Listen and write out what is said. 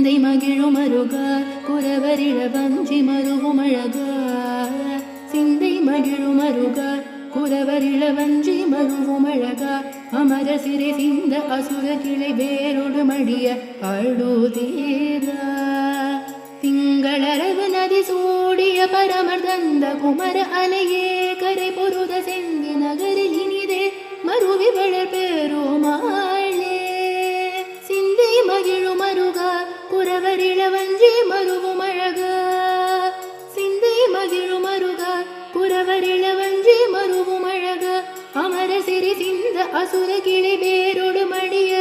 சிந்தை மகிழும் அருக குரவரிழ வஞ்சி மருவும் அழக சிந்தை மகிழும் அருக குரவரிழ வஞ்சி மருவும் அழக அமர சிறை சிந்த அசுர கிளை வேரோடு மடிய அழுதீரா திங்களரவு நதி சூடிய பரமர் தந்த குமர அலையே கரை பொருத செந்தி நகரில் இனிதே மருவி வளர் பெருமாளே சிந்தை மகிழும் அருக குரவரிழ வஞ்சி மருவும் அழக சிந்தை மகிழும் அருக குரவரிழ வஞ்சி மருவும் அழக அமர சிறி சிந்த அசுர கிளை வேரோடு மடிய